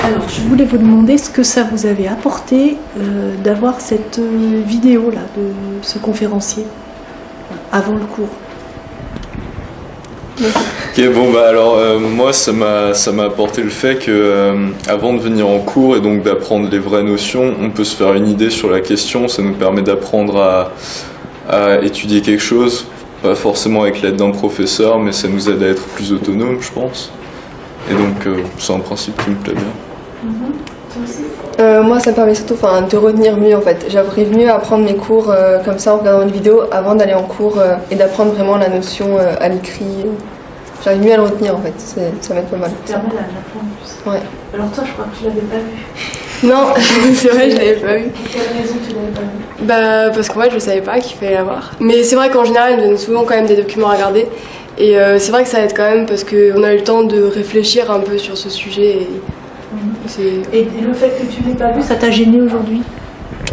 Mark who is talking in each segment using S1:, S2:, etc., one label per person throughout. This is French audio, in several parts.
S1: Alors, je voulais vous demander ce que ça vous avait apporté d'avoir cette vidéo-là de ce conférencier avant le cours.
S2: Ok, bon bah alors moi ça m'a apporté le fait que avant de venir en cours et donc d'apprendre les vraies notions, on peut se faire une idée sur la question. Ça nous permet d'apprendre à étudier quelque chose, pas forcément avec l'aide d'un professeur, mais ça nous aide à être plus autonome, je pense. Et donc c'est un principe qui me plaît bien.
S3: Moi ça me permet surtout de retenir mieux en fait. J'arrive mieux à apprendre mes cours comme ça en regardant une vidéo avant d'aller en cours et d'apprendre vraiment la notion à l'écrit. J'arrive mieux à le retenir en fait, ça m'aide pas mal.
S1: Ça permet d'apprendre plus.
S3: Ouais.
S1: Alors toi je crois que tu l'avais pas vu.
S3: Non, c'est vrai, je l'avais pas vu.
S1: Pour quelle raison tu l'avais pas vu?
S4: Bah parce qu'en fait je savais pas qu'il fallait l'avoir. Mais c'est vrai qu'en général ils me donnent souvent quand même des documents à regarder. Et c'est vrai que ça aide quand même parce qu'on a eu le temps de réfléchir un peu sur ce sujet.
S1: Et le fait que tu l'aies pas vu, ça t'a gêné aujourd'hui?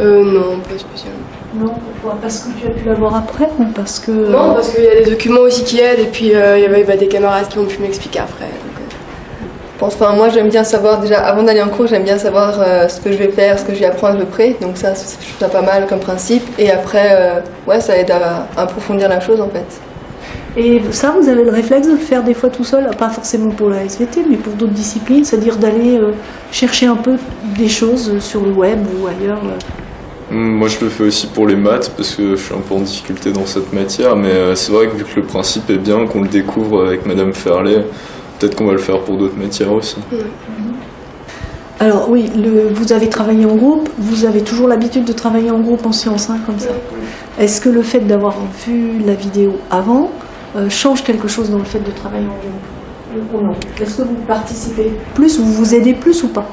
S4: Non, pas spécialement.
S1: Non, parce que tu as pu l'avoir après ou parce que...
S4: Non, parce qu'il y a des documents aussi qui aident et puis il y avait des camarades qui ont pu m'expliquer après.
S3: Moi j'aime bien savoir déjà, avant d'aller en cours, j'aime bien savoir ce que je vais faire, ce que je vais apprendre à peu près. Donc ça, je trouve ça pas mal comme principe. Et après, ça aide à approfondir la chose en fait.
S1: Et ça, vous avez le réflexe de le faire des fois tout seul, pas forcément pour la SVT, mais pour d'autres disciplines, c'est-à-dire d'aller chercher un peu des choses sur le web ou ailleurs.
S2: Moi je le fais aussi pour les maths parce que je suis un peu en difficulté dans cette matière, mais c'est vrai que vu que le principe est bien, qu'on le découvre avec Madame Ferlet, peut-être qu'on va le faire pour d'autres matières aussi.
S1: Alors oui, vous avez travaillé en groupe, vous avez toujours l'habitude de travailler en groupe en sciences, comme ça. Est-ce que le fait d'avoir vu la vidéo avant change quelque chose dans le fait de travailler en groupe ou non? Est-ce que vous participez plus, vous vous aidez plus ou pas?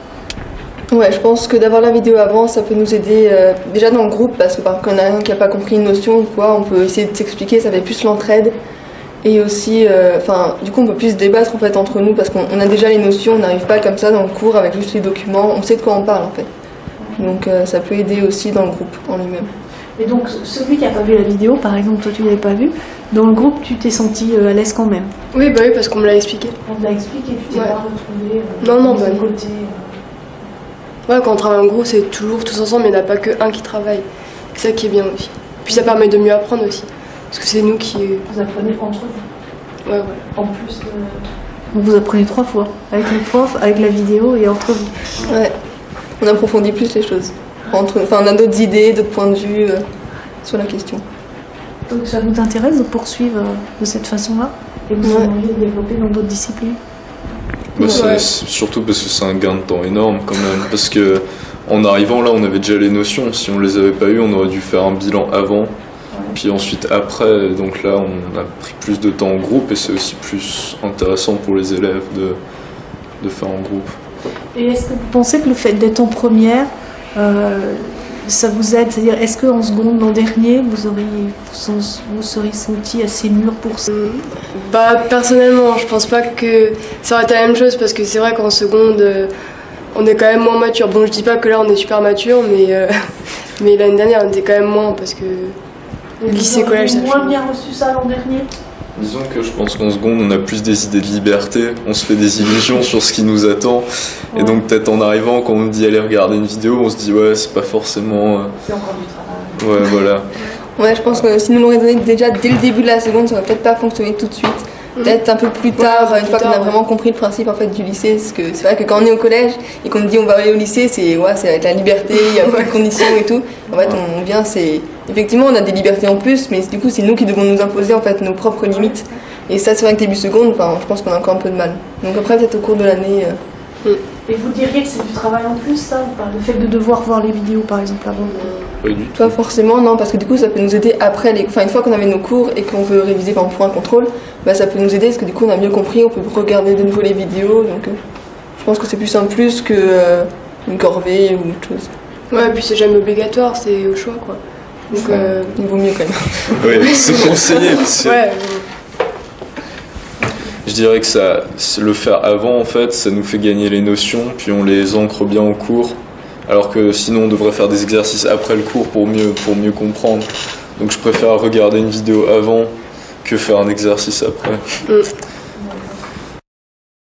S3: Ouais, je pense que d'avoir la vidéo avant, ça peut nous aider déjà dans le groupe, parce que par exemple, quand il y en a un qui n'a pas compris une notion ou quoi, on peut essayer de s'expliquer, ça fait plus l'entraide. Et aussi, du coup, on peut plus débattre en fait entre nous, parce qu'on a déjà les notions, on n'arrive pas comme ça dans le cours avec juste les documents, on sait de quoi on parle en fait. Donc ça peut aider aussi dans le groupe en lui-même.
S1: Et donc, celui qui n'a pas vu la vidéo, par exemple, toi tu ne l'avais pas vu, dans le groupe, tu t'es senti à l'aise quand même?
S4: Oui, bah oui, parce qu'on me l'a expliqué.
S1: On te l'a expliqué, tu t'es pas retrouvé
S4: non,
S1: de côté
S4: Ouais, quand on travaille en groupe, c'est toujours tous ensemble, il n'y en a pas qu'un qui travaille. C'est ça qui est bien aussi. Puis ça permet de mieux apprendre aussi. Parce que c'est nous qui...
S1: Vous apprenez entre vous.
S4: Ouais.
S1: En plus de... Vous apprenez 3 fois, avec le prof, avec la vidéo et entre vous.
S3: Ouais, on approfondit plus les choses. On a d'autres idées, d'autres points de vue sur la question.
S1: Donc ça vous intéresse de poursuivre de cette façon-là? Et vous avez envie de développer dans d'autres disciplines?
S2: C'est surtout parce que c'est un gain de temps énorme quand même. Parce que en arrivant là, on avait déjà les notions. Si on les avait pas eues, on aurait dû faire un bilan avant. Puis ensuite après, donc là on a pris plus de temps en groupe et c'est aussi plus intéressant pour les élèves de faire en groupe.
S1: Et est-ce que vous pensez que le fait d'être en première, ça vous aide? C'est-à-dire, est-ce qu'en seconde, l'an dernier, vous seriez senti assez mûr pour ça?
S4: Personnellement, je pense pas que ça aurait été la même chose parce que c'est vrai qu'en seconde, on est quand même moins mature. Bon, je dis pas que là on est super mature, mais l'année dernière on était quand même moins parce que le lycée, collège, ça
S1: change. Vous avez moins bien reçu ça l'an dernier?
S2: Disons que je pense qu'en seconde, on a plus des idées de liberté, on se fait des illusions sur ce qui nous attend. Et donc peut-être en arrivant, quand on nous dit aller regarder une vidéo, on se dit ouais, c'est pas forcément...
S1: C'est encore du travail.
S2: Ouais, voilà.
S3: Ouais, je pense que si nous l'aurait donné déjà dès le début de la seconde, ça aurait peut-être pas fonctionné tout de suite. Peut-être un peu plus tard, une fois qu'on a vraiment compris le principe en fait du lycée, parce que c'est vrai que quand on est au collège et qu'on nous dit on va aller au lycée, c'est avec la liberté, il y a beaucoup de conditions et tout. En fait, on vient, effectivement on a des libertés en plus, mais du coup c'est nous qui devons nous imposer en fait nos propres limites. Et ça, c'est vrai que début seconde, je pense qu'on a encore un peu de mal. Donc après, peut-être au cours de l'année.
S1: Et vous diriez que c'est du travail en plus, ça, ou pas? Le fait de devoir voir les vidéos, par exemple, avant de...
S3: Pas forcément, non, parce que du coup, ça peut nous aider après, une fois qu'on avait nos cours et qu'on veut réviser pour un contrôle, ça peut nous aider parce que du coup, on a mieux compris, on peut regarder de nouveau les vidéos. Donc, je pense que c'est plus un plus qu'une corvée ou autre chose.
S4: Ouais, et puis c'est jamais obligatoire, c'est au choix, quoi. Donc,
S3: il vaut mieux quand même.
S2: Oui, c'est conseillé.
S4: Ouais.
S2: Je dirais que le faire avant, en fait, ça nous fait gagner les notions, puis on les ancre bien en cours. Alors que sinon, on devrait faire des exercices après le cours pour mieux comprendre. Donc je préfère regarder une vidéo avant que faire un exercice après.